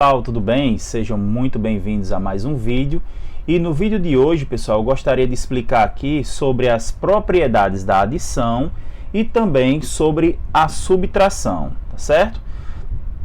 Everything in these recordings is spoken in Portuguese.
Pessoal, tudo bem? Sejam muito bem-vindos a mais um vídeo. E no vídeo de hoje, pessoal, eu gostaria de explicar aqui sobre as propriedades da adição e também sobre a subtração, tá certo?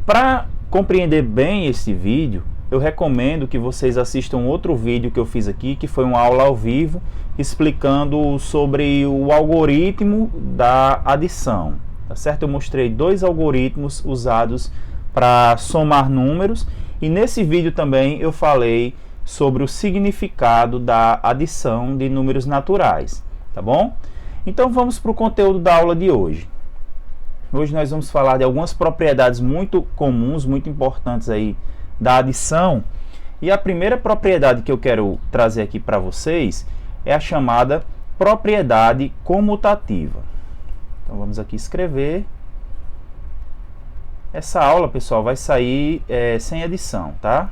Para compreender bem esse vídeo, eu recomendo que vocês assistam outro vídeo que eu fiz aqui, que foi uma aula ao vivo, explicando sobre o algoritmo da adição, tá certo? Eu mostrei dois algoritmos usados para somar números, e nesse vídeo também eu falei sobre o significado da adição de números naturais, tá bom? Então vamos para o conteúdo da aula de hoje. Hoje nós vamos falar de algumas propriedades muito comuns, muito importantes aí da adição, e a primeira propriedade que eu quero trazer aqui para vocês é a chamada propriedade comutativa. Então vamos aqui escrever. Essa aula, pessoal, vai sair sem edição, tá?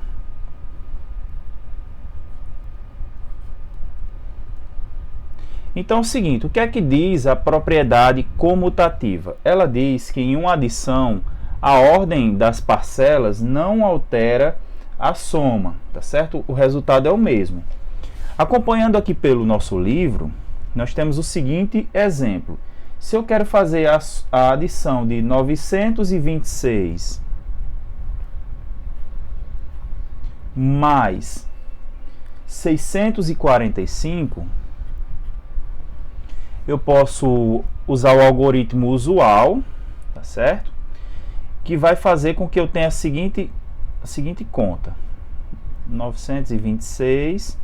Então é o seguinte, o que é que diz a propriedade comutativa? Ela diz que em uma adição, a ordem das parcelas não altera a soma, tá certo? O resultado é o mesmo. Acompanhando aqui pelo nosso livro, nós temos o seguinte exemplo. Se eu quero fazer a adição de 926 mais 645, eu posso usar o algoritmo usual, tá certo? Que vai fazer com que eu tenha a seguinte conta. 926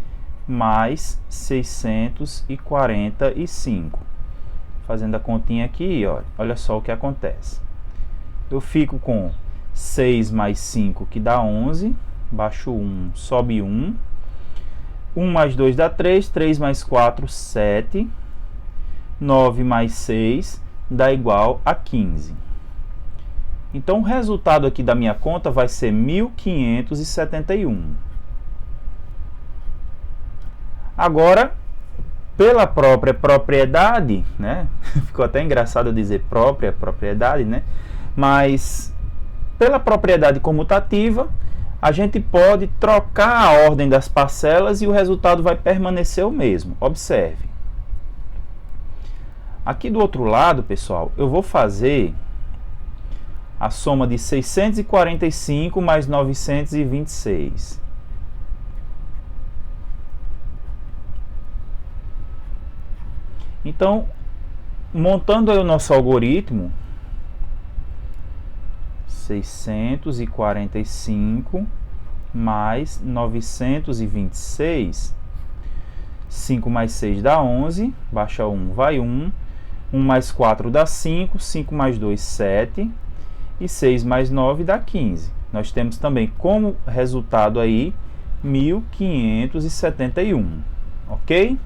mais 645. Fazendo a continha aqui, ó, olha só o que acontece. Eu fico com 6 mais 5, que dá 11. Baixo 1, sobe 1. 1 mais 2 dá 3. 3 mais 4, 7. 9 mais 6 dá igual a 15. Então, o resultado aqui da minha conta vai ser 1571. Agora, pela própria propriedade, né? Ficou até engraçado dizer própria propriedade, né? Mas, pela propriedade comutativa, a gente pode trocar a ordem das parcelas e o resultado vai permanecer o mesmo. Observe. Aqui do outro lado, pessoal, eu vou fazer a soma de 645 mais 926. Então, montando aí o nosso algoritmo, 645 mais 926, 5 mais 6 dá 11, baixa 1, vai 1, 1 mais 4 dá 5, 5 mais 2, 7, e 6 mais 9 dá 15. Nós temos também como resultado aí 1571, ok?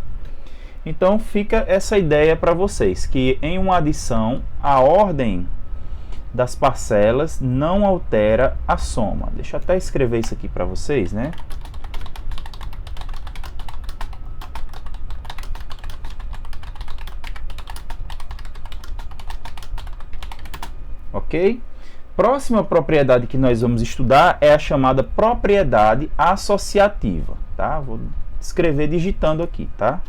Então fica essa ideia para vocês, que em uma adição, a ordem das parcelas não altera a soma. Deixa eu até escrever isso aqui para vocês, né? Ok? Próxima propriedade que nós vamos estudar é a chamada propriedade associativa, tá? Vou escrever digitando aqui, tá?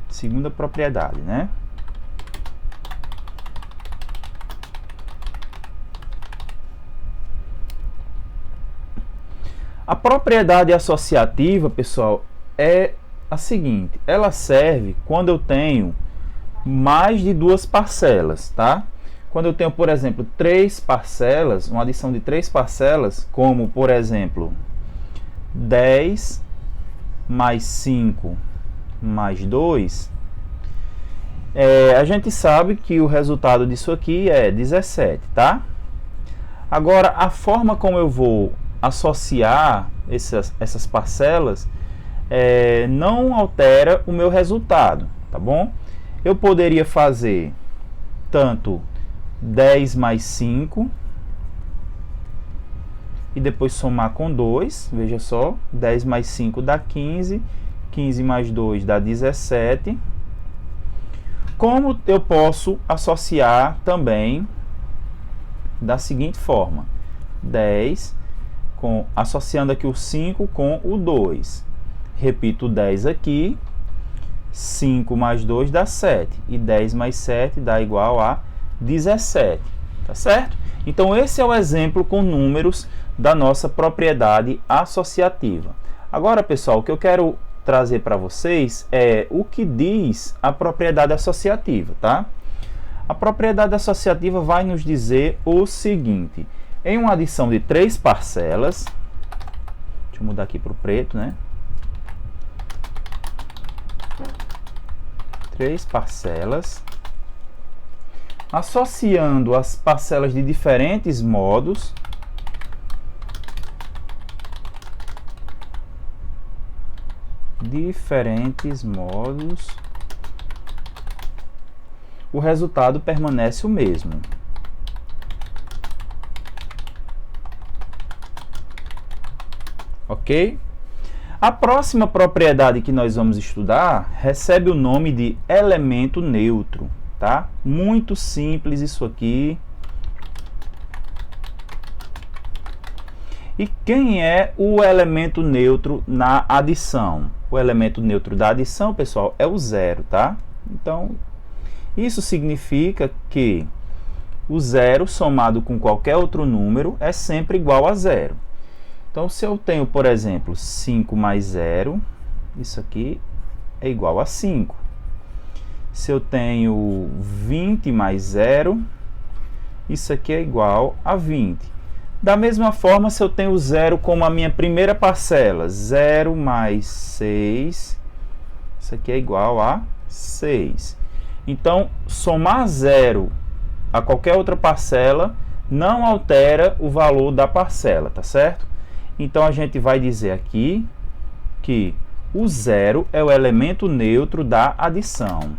Segunda propriedade, né? A propriedade associativa, pessoal, é a seguinte: ela serve quando eu tenho mais de duas parcelas, tá? Quando eu tenho, por exemplo, três parcelas, uma adição de três parcelas, como, por exemplo, 10 mais 5 mais 2, a gente sabe que o resultado disso aqui é 17, tá? Agora, a forma como eu vou associar essas parcelas não altera o meu resultado, tá bom? Eu poderia fazer tanto 10 mais 5 e depois somar com 2, veja só, 10 mais 5 dá 15, 15 mais 2 dá 17. Como eu posso associar também da seguinte forma: 10, associando aqui o 5 com o 2. Repito o 10 aqui, 5 mais 2 dá 7, e 10 mais 7 dá igual a 17, tá certo? Então, esse é o exemplo com números da nossa propriedade associativa. Agora, pessoal, o que eu quero trazer para vocês é o que diz a propriedade associativa, tá? A propriedade associativa vai nos dizer o seguinte: em uma adição de 3 parcelas, deixa eu mudar aqui para o preto, né? 3 parcelas, associando as parcelas de diferentes modos, o resultado permanece o mesmo. Ok? A próxima propriedade que nós vamos estudar recebe o nome de elemento neutro, tá? Muito simples isso aqui. E quem é o elemento neutro na adição? O elemento neutro da adição, pessoal, é o zero, tá? Então, isso significa que o zero somado com qualquer outro número é sempre igual a zero. Então, se eu tenho, por exemplo, 5 mais 0, isso aqui é igual a 5. Se eu tenho 20 mais 0, isso aqui é igual a 20. Da mesma forma, se eu tenho 0 como a minha primeira parcela, 0 mais 6, isso aqui é igual a 6. Então, somar 0 a qualquer outra parcela não altera o valor da parcela, tá certo? Então, a gente vai dizer aqui que o zero é o elemento neutro da adição.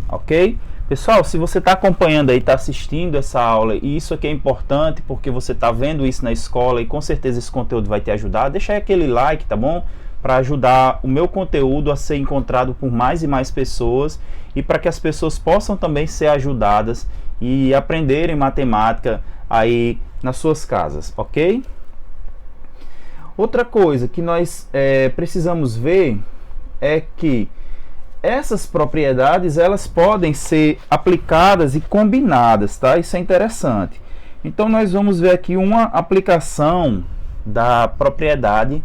Ok? Pessoal, se você está acompanhando aí, está assistindo essa aula, e isso aqui é importante porque você está vendo isso na escola e com certeza esse conteúdo vai te ajudar, deixa aí aquele like, tá bom? Para ajudar o meu conteúdo a ser encontrado por mais e mais pessoas e para que as pessoas possam também ser ajudadas e aprenderem matemática aí nas suas casas, ok? Outra coisa que nós precisamos ver é que essas propriedades elas podem ser aplicadas e combinadas, tá? Isso é interessante. Então nós vamos ver aqui uma aplicação da propriedade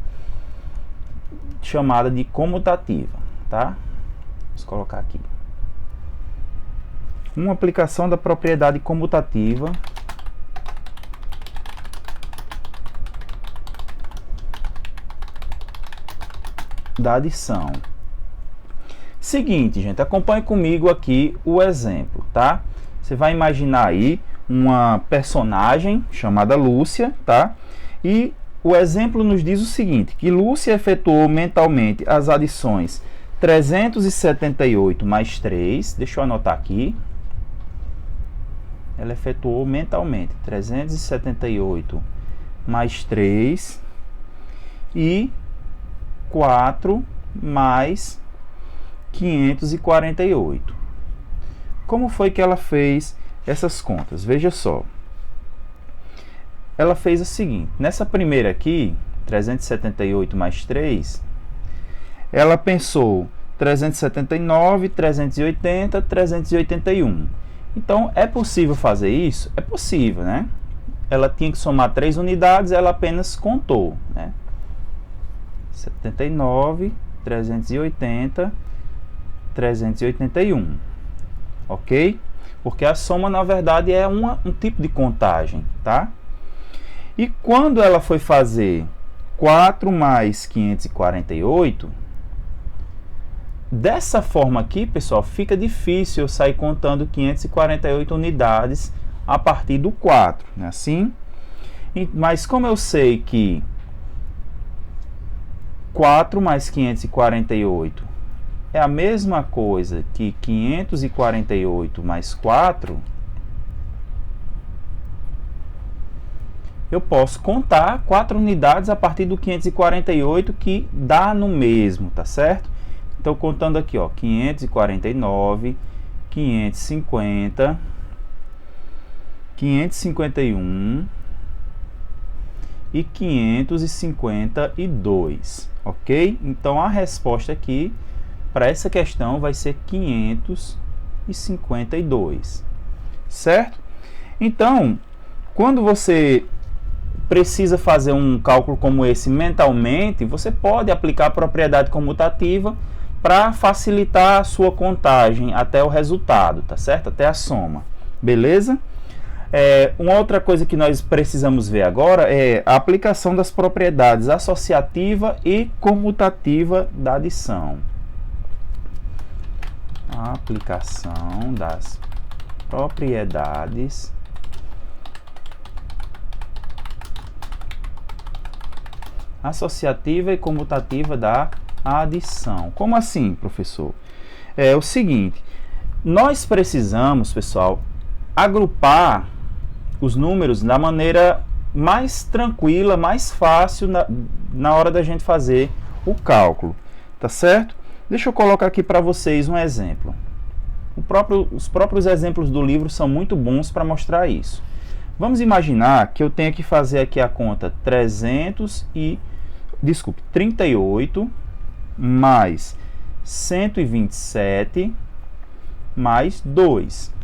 chamada de comutativa, tá? Vamos colocar aqui. Uma aplicação da propriedade comutativa da adição. Seguinte, gente, acompanhe comigo aqui o exemplo, tá? Você vai imaginar aí uma personagem chamada Lúcia, tá? E o exemplo nos diz o seguinte, que Lúcia efetuou mentalmente as adições 378 mais 3, deixa eu anotar aqui. Ela efetuou mentalmente 378 mais 3 e 4 mais 548. Como foi que ela fez essas contas? Veja só. Ela fez o seguinte, nessa primeira aqui, 378 mais 3, ela pensou 379, 380, 381. Então, é possível fazer isso? É possível, né? Ela tinha que somar 3 unidades, ela apenas contou, né? 79, 380, 381, ok? Porque a soma, na verdade, é um tipo de contagem, tá? E quando ela foi fazer 4 mais 548, dessa forma aqui, pessoal, fica difícil eu sair contando 548 unidades a partir do 4, não é assim? Mas como eu sei que 4 mais 548 é a mesma coisa que 548 mais 4, eu posso contar 4 unidades a partir do 548 que dá no mesmo, tá certo? Então, contando aqui, ó, 549, 550, 551 e 552, ok? Então, a resposta aqui para essa questão vai ser 552, certo? Então, quando você precisa fazer um cálculo como esse mentalmente, você pode aplicar a propriedade comutativa para facilitar a sua contagem até o resultado, tá certo? Até a soma, beleza? Uma outra coisa que nós precisamos ver agora é a aplicação das propriedades associativa e comutativa da adição. A aplicação das propriedades associativa e comutativa da adição. Como assim, professor? É o seguinte, nós precisamos, pessoal, agrupar os números da maneira mais tranquila, mais fácil na hora da gente fazer o cálculo, tá certo? Deixa eu colocar aqui para vocês um exemplo. Os próprios exemplos do livro são muito bons para mostrar isso. Vamos imaginar que eu tenha que fazer aqui a conta 38 mais 127 mais 2.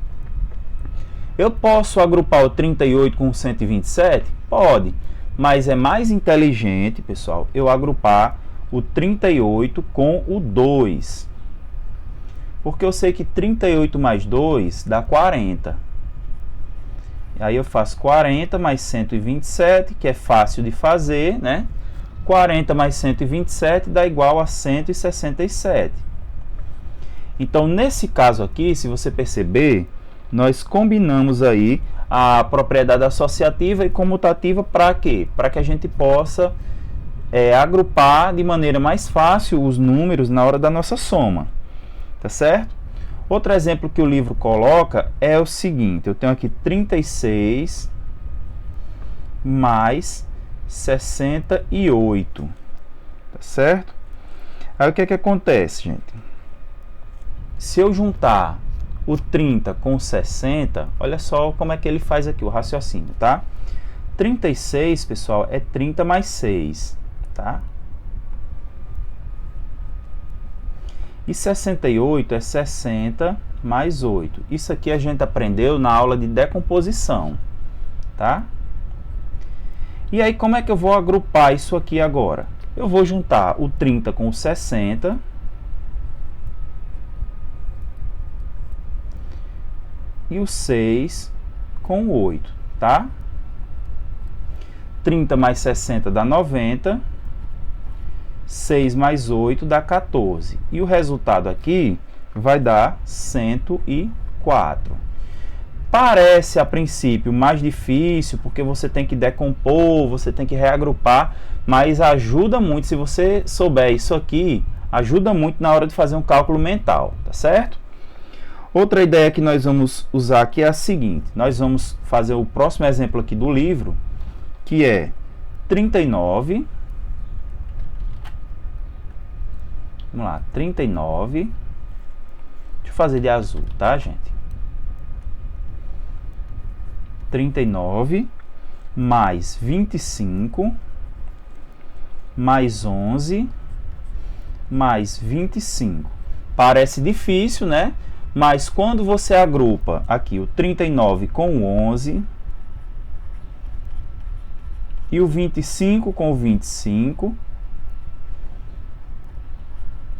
Eu posso agrupar o 38 com o 127? Pode, mas é mais inteligente, pessoal, eu agrupar o 38 com o 2. Porque eu sei que 38 mais 2 dá 40. Aí eu faço 40 mais 127, que é fácil de fazer, né? 40 mais 127 dá igual a 167. Então, nesse caso aqui, se você perceber, nós combinamos aí a propriedade associativa e comutativa para quê? Para que a gente possa agrupar de maneira mais fácil os números na hora da nossa soma, tá certo? Outro exemplo que o livro coloca é o seguinte, eu tenho aqui 36 mais 68, tá certo? Aí o que é que acontece, gente? Se eu juntar o 30 com o 60, olha só como é que ele faz aqui o raciocínio, tá? 36, pessoal, é 30 mais 6, tá? E 68 é 60 mais 8. Isso aqui a gente aprendeu na aula de decomposição, tá? E aí, como é que eu vou agrupar isso aqui agora? Eu vou juntar o 30 com o 60. E o 6 com o 8, tá? 30 mais 60 dá 90. 6 mais 8 dá 14. E o resultado aqui vai dar 104. Parece, a princípio, mais difícil, porque você tem que decompor, você tem que reagrupar, mas ajuda muito, se você souber isso aqui, ajuda muito na hora de fazer um cálculo mental, tá certo? Outra ideia que nós vamos usar aqui é a seguinte, nós vamos fazer o próximo exemplo aqui do livro, que é 39, vamos lá, 39, deixa eu fazer de azul, tá, gente? 39 mais 25 mais 11 mais 25. Parece difícil, né? Mas quando você agrupa aqui o 39 com o 11 e o 25 com o 25,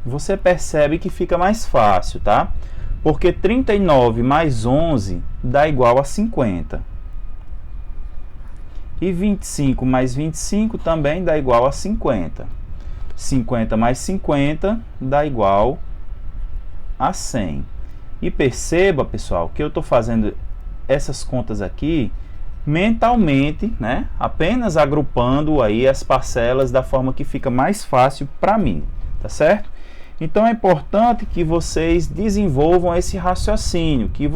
você percebe que fica mais fácil, tá? Porque 39 mais 11 dá igual a 50. E 25 mais 25 também dá igual a 50. 50 mais 50 dá igual a 100. E perceba, pessoal, que eu estou fazendo essas contas aqui mentalmente, né? Apenas agrupando aí as parcelas da forma que fica mais fácil para mim, tá certo? Então é importante que vocês desenvolvam esse raciocínio, que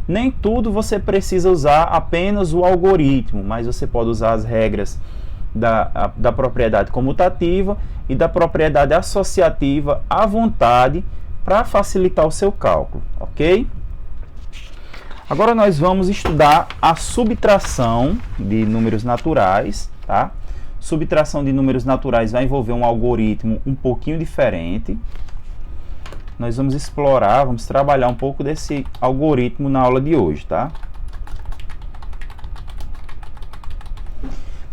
nem tudo você precisa usar apenas o algoritmo, mas você pode usar as regras da propriedade comutativa e da propriedade associativa à vontade para facilitar o seu cálculo, ok? Agora nós vamos estudar a subtração de números naturais, tá? Subtração de números naturais vai envolver um algoritmo um pouquinho diferente. Nós vamos explorar, vamos trabalhar um pouco desse algoritmo na aula de hoje, tá?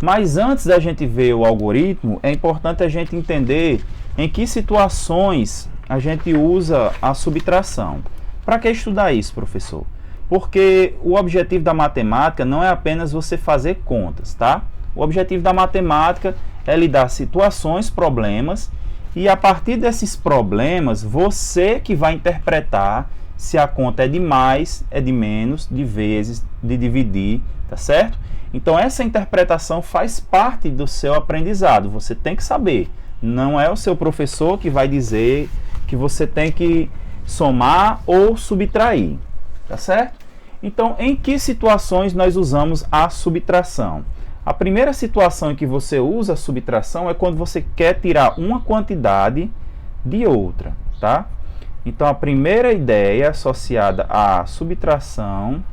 Mas antes da gente ver o algoritmo, é importante a gente entender em que situações a gente usa a subtração. Para que estudar isso, professor? Porque o objetivo da matemática não é apenas você fazer contas, tá? O objetivo da matemática é lidar situações, problemas, e a partir desses problemas, você que vai interpretar se a conta é de mais, é de menos, de vezes, de dividir, tá certo? Então essa interpretação faz parte do seu aprendizado, você tem que saber. Não é o seu professor que vai dizer que você tem que somar ou subtrair, tá certo? Então, em que situações nós usamos a subtração? A primeira situação em que você usa a subtração é quando você quer tirar uma quantidade de outra, tá? Então, a primeira ideia associada à subtração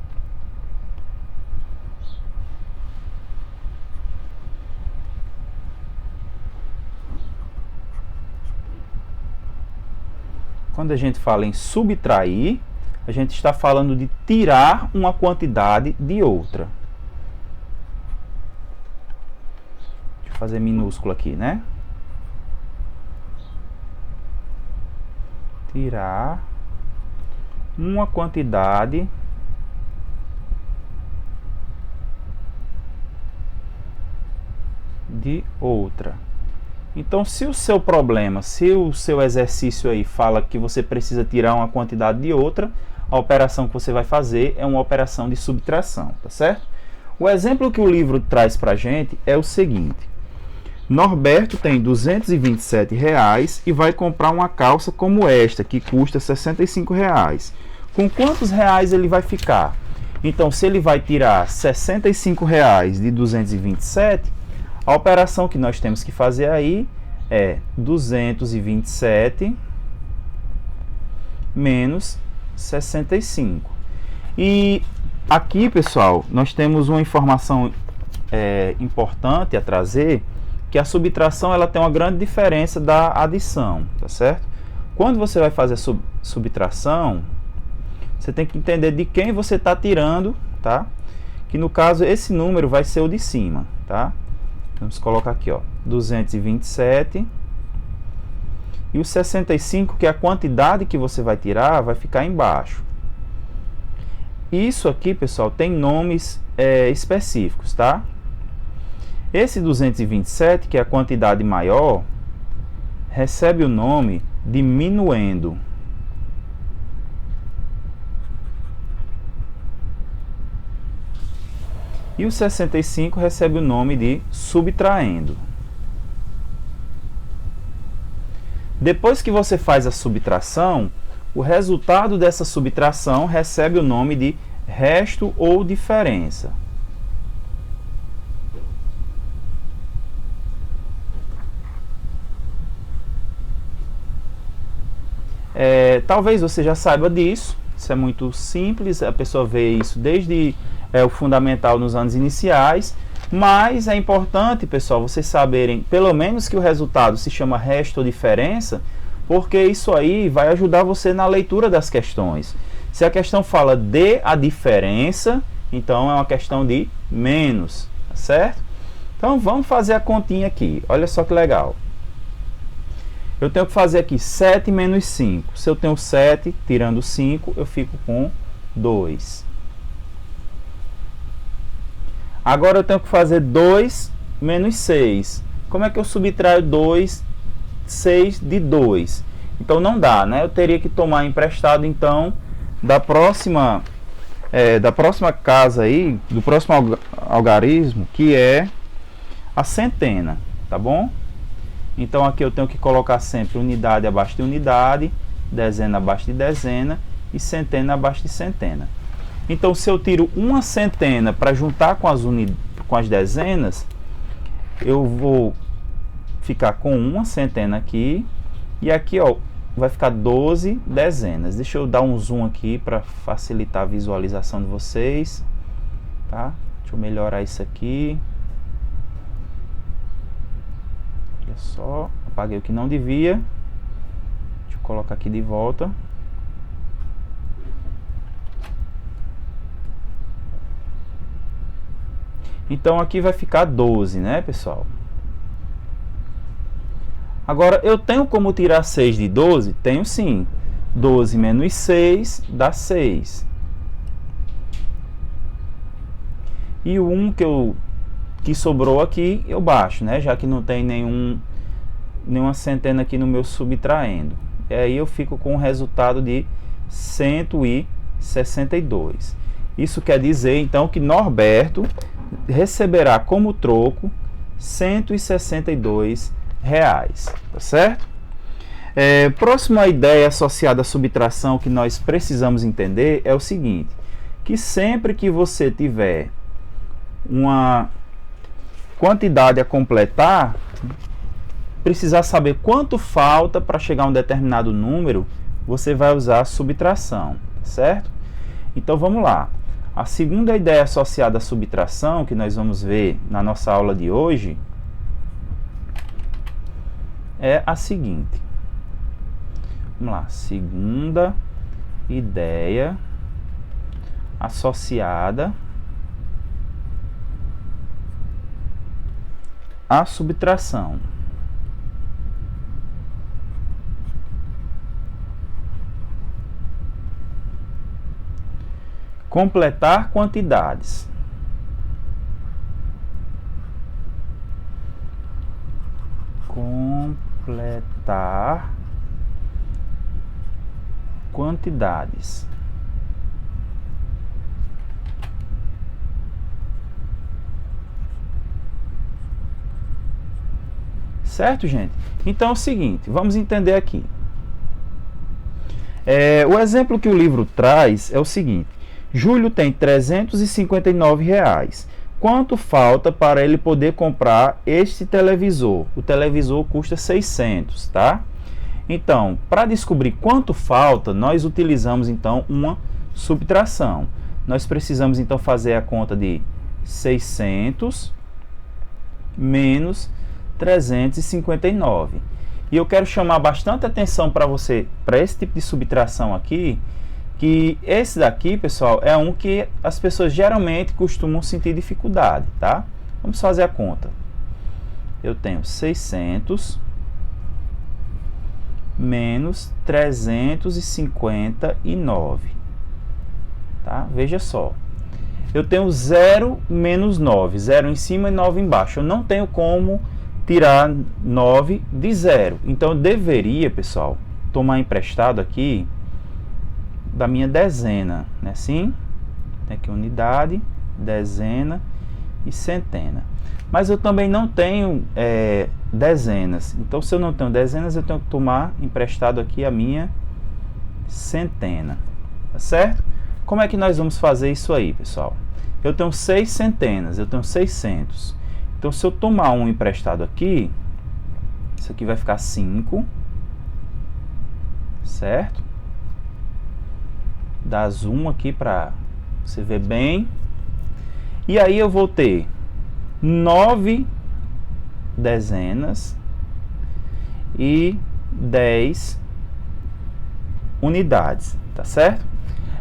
quando a gente fala em subtrair, a gente está falando de tirar uma quantidade de outra. Deixa eu fazer minúsculo aqui, né? Tirar uma quantidade de outra. Então, se o seu problema, se o seu exercício aí fala que você precisa tirar uma quantidade de outra, a operação que você vai fazer é uma operação de subtração, tá certo? O exemplo que o livro traz para a gente é o seguinte. Norberto tem R$ 227 e vai comprar uma calça como esta, que custa R$ 65. Com quantos reais ele vai ficar? Então, se ele vai tirar R$ 65 de 227, a operação que nós temos que fazer aí é 227 menos 65. E aqui, pessoal, nós temos uma informação importante a trazer, que a subtração ela tem uma grande diferença da adição, tá certo? Quando você vai fazer a subtração, você tem que entender de quem você está tirando, tá? Que no caso esse número vai ser o de cima, tá? Vamos colocar aqui, ó, 227 e o 65, que é a quantidade que você vai tirar, vai ficar embaixo. Isso aqui, pessoal, tem nomes específicos, tá? Esse 227, que é a quantidade maior, recebe o nome de diminuendo. E o 65 recebe o nome de subtraindo. Depois que você faz a subtração, o resultado dessa subtração recebe o nome de resto ou diferença. Talvez você já saiba disso, isso é muito simples, a pessoa vê isso desde o fundamental nos anos iniciais, mas é importante, pessoal, vocês saberem pelo menos que o resultado se chama resto ou diferença, porque isso aí vai ajudar você na leitura das questões. Se a questão fala de a diferença, então é uma questão de menos, tá certo? Então vamos fazer a continha aqui, olha só que legal. Eu tenho que fazer aqui 7 menos 5. Se eu tenho 7, tirando 5, eu fico com 2. Agora eu tenho que fazer 2 menos 6. Como é que eu subtraio 6 de 2? Então não dá, né? Eu teria que tomar emprestado, então, da próxima casa aí, do próximo algarismo, que é a centena, tá bom? Então aqui eu tenho que colocar sempre unidade abaixo de unidade, dezena abaixo de dezena e centena abaixo de centena. Então se eu tiro uma centena para juntar com as dezenas, eu vou ficar com uma centena aqui, e aqui, ó, vai ficar 12 dezenas. Deixa eu dar um zoom aqui para facilitar a visualização de vocês, tá? Deixa eu melhorar isso aqui. Olha só, apaguei o que não devia. Deixa eu colocar aqui de volta. Então aqui vai ficar 12, né, pessoal? Agora, eu tenho como tirar 6 de 12? Tenho sim. 12 menos 6 dá 6. E o 1 que sobrou aqui, eu baixo, né? Já que não tem nenhuma centena aqui no meu subtraindo. E aí eu fico com o resultado de 162. Isso quer dizer, então, que Norberto receberá como troco 162 reais, tá certo? Próxima ideia associada à subtração que nós precisamos entender é o seguinte, que sempre que você tiver uma quantidade a completar, precisar saber quanto falta para chegar a um determinado número, você vai usar a subtração, tá certo? Então vamos lá. A segunda ideia associada à subtração, que nós vamos ver na nossa aula de hoje, é a seguinte. Vamos lá. Segunda ideia associada à subtração. Completar quantidades. Completar quantidades. Certo, gente? Então é o seguinte, vamos entender aqui. O exemplo que o livro traz é o seguinte. Júlio tem 359 reais. Quanto falta para ele poder comprar este televisor? O televisor custa 600, tá? Então, para descobrir quanto falta, nós utilizamos então uma subtração. Nós precisamos então fazer a conta de 600 menos 359. E eu quero chamar bastante atenção para você, para esse tipo de subtração aqui, que esse daqui, pessoal, é um que as pessoas geralmente costumam sentir dificuldade, tá? Vamos fazer a conta. Eu tenho 600 menos 359, tá? Veja só. Eu tenho 0 menos 9, 0 em cima e 9 embaixo. Eu não tenho como tirar 9 de 0. Então, eu deveria, pessoal, tomar emprestado aqui da minha dezena, né? Assim, tem aqui unidade, dezena e centena. Mas eu também não tenho dezenas. Então, se eu não tenho dezenas, eu tenho que tomar emprestado aqui a minha centena, tá certo? Como é que nós vamos fazer isso aí, pessoal? Eu tenho 6 centenas, eu tenho 600. Então, se eu tomar um emprestado aqui, isso aqui vai ficar 5, certo? Dá zoom aqui para você ver bem. E aí eu vou ter 9 dezenas e 10 unidades, tá certo?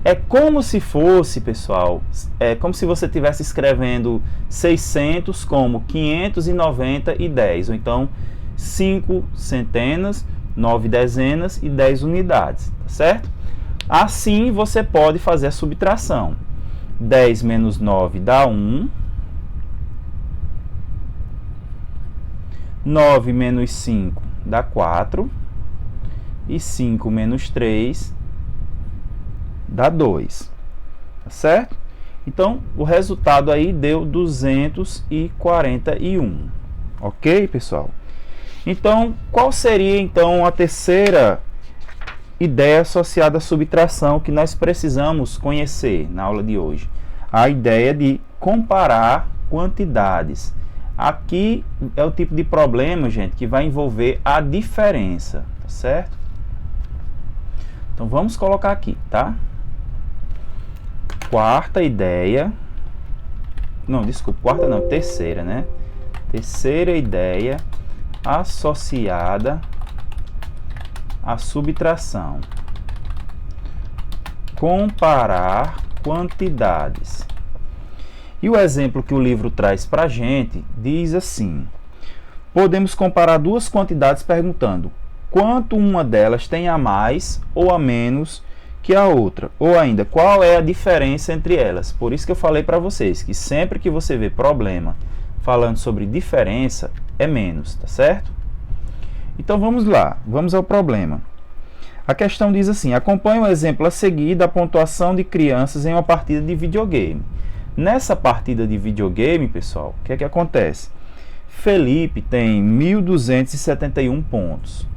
É como se fosse, pessoal, é como se você estivesse escrevendo 600 como 590 e 10, ou então 5 centenas, 9 dezenas e 10 unidades, tá certo? Assim, você pode fazer a subtração. 10 menos 9 dá 1. 9 menos 5 dá 4. E 5 menos 3 dá 2. Tá certo? Então, o resultado aí deu 241. Ok, pessoal? Então, qual seria, então, a terceira ideia associada à subtração que nós precisamos conhecer na aula de hoje? A ideia de comparar quantidades. Aqui é o tipo de problema, gente, que vai envolver a diferença, tá certo? Então vamos colocar aqui, tá? Quarta ideia. Não, desculpa, quarta não, terceira, né? Terceira ideia associada à subtração. Comparar quantidades. E o exemplo que o livro traz para a gente diz assim: podemos comparar duas quantidades perguntando quanto uma delas tem a mais ou a menos que a outra, ou ainda, qual é a diferença entre elas. Por isso que eu falei para vocês que sempre que você vê problema falando sobre diferença, é menos, tá certo? Então vamos lá, vamos ao problema. A questão diz assim: acompanhe o exemplo a seguir da pontuação de crianças em uma partida de videogame. Nessa partida de videogame, pessoal, o que é que acontece? Felipe tem 1.271 pontos.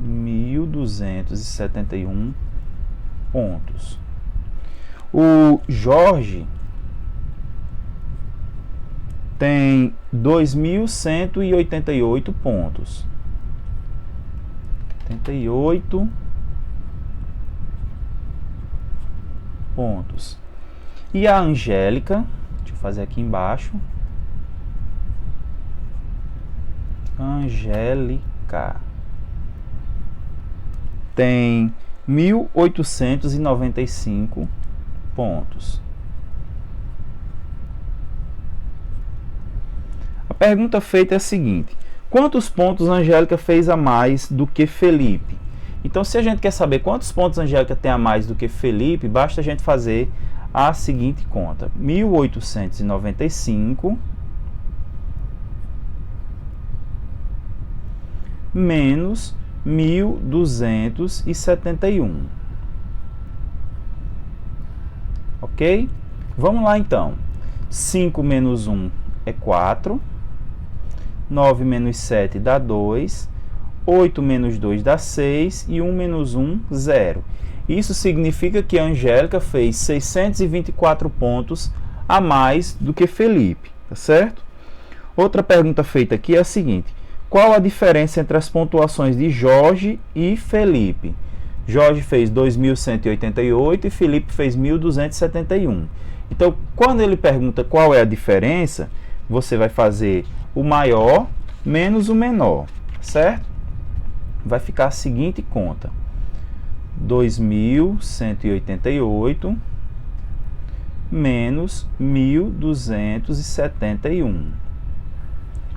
1.271 pontos. O Jorge tem 2.188 pontos. 88 pontos. E a Angélica, deixa eu fazer aqui embaixo. Angélica tem 1.895 pontos. A pergunta feita é a seguinte: quantos pontos a Angélica fez a mais do que Felipe? Então, se a gente quer saber quantos pontos a Angélica tem a mais do que Felipe, basta a gente fazer a seguinte conta: 1.895 menos 1.271. Ok? Vamos lá então. 5 menos 1 é 4. 9 menos 7 dá 2. 8 menos 2 dá 6. E 1 menos 1, 0. Isso significa que a Angélica fez 624 pontos a mais do que Felipe, tá certo? Outra pergunta feita aqui é a seguinte: qual a diferença entre as pontuações de Jorge e Felipe? Jorge fez 2.188 e Felipe fez 1.271. Então, quando ele pergunta qual é a diferença, você vai fazer o maior menos o menor, certo? Vai ficar a seguinte conta: 2.188 menos 1.271.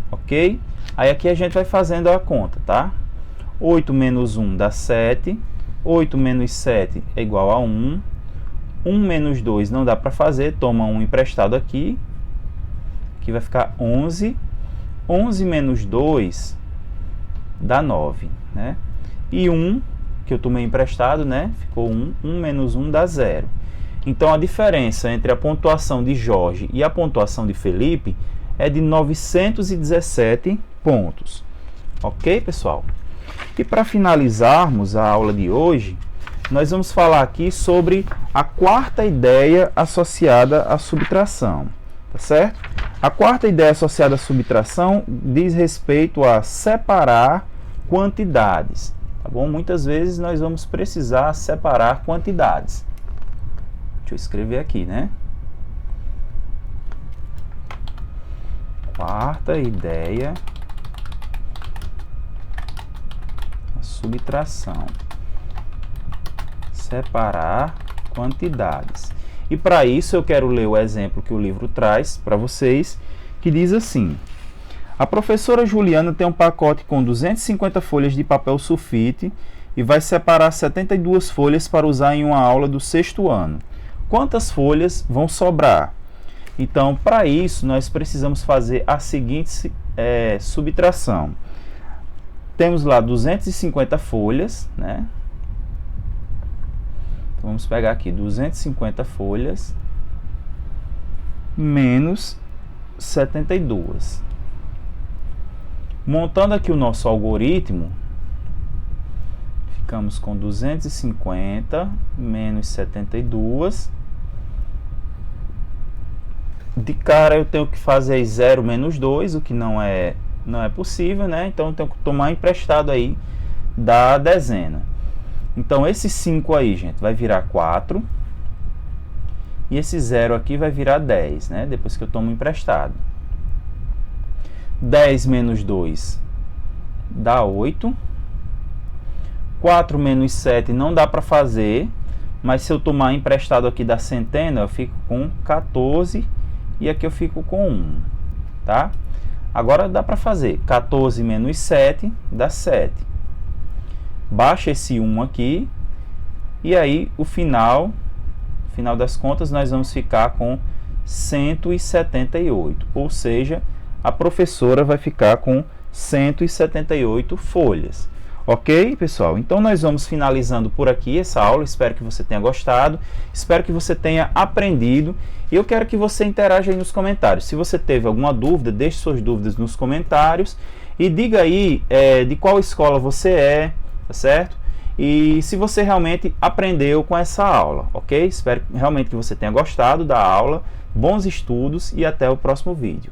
Ok? Aí aqui a gente vai fazendo a conta, tá? 8 menos 1 dá 7. 8 menos 7 é igual a 1. 1 menos 2 não dá para fazer, toma 1 emprestado aqui. Aqui vai ficar 11. 11 menos 2 dá 9, né? E 1, que eu tomei emprestado, né? Ficou 1. 1 menos 1 dá 0. Então, a diferença entre a pontuação de Jorge e a pontuação de Felipe é de 917 pontos. Ok, pessoal? E para finalizarmos a aula de hoje, nós vamos falar aqui sobre a quarta ideia associada à subtração, tá certo? A quarta ideia associada à subtração diz respeito a separar quantidades, tá bom? Muitas vezes nós vamos precisar separar quantidades. Deixa eu escrever aqui, né? Quarta ideia, a subtração. Separar quantidades. E para isso eu quero ler o exemplo que o livro traz para vocês, que diz assim: a professora Juliana tem um pacote com 250 folhas de papel sulfite e vai separar 72 folhas para usar em uma aula do 6º ano. Quantas folhas vão sobrar? Então, para isso, nós precisamos fazer a seguinte subtração. Temos lá 250 folhas, né? Então, vamos pegar aqui 250 folhas menos 72. Montando aqui o nosso algoritmo, ficamos com 250 menos 72. De cara eu tenho que fazer 0 menos 2, o que não é possível, né? Então eu tenho que tomar emprestado aí da dezena. Então, esse 5 aí, gente, vai virar 4. E esse 0 aqui vai virar 10, né? Depois que eu tomo emprestado. 10 menos 2 dá 8. 4 menos 7 não dá para fazer, mas se eu tomar emprestado aqui da centena, eu fico com 14 e aqui eu fico com 1, tá? Agora dá para fazer. 14 menos 7 dá 7. Baixa esse 1 aqui e aí o final das contas nós vamos ficar com 178, ou seja, a professora vai ficar com 178 folhas. Ok, pessoal? Então, nós vamos finalizando por aqui essa aula. Espero que você tenha gostado, espero que você tenha aprendido. E eu quero que você interaja aí nos comentários. Se você teve alguma dúvida, deixe suas dúvidas nos comentários e diga aí de qual escola você é, tá certo? E se você realmente aprendeu com essa aula, ok? Espero realmente que você tenha gostado da aula. Bons estudos e até o próximo vídeo.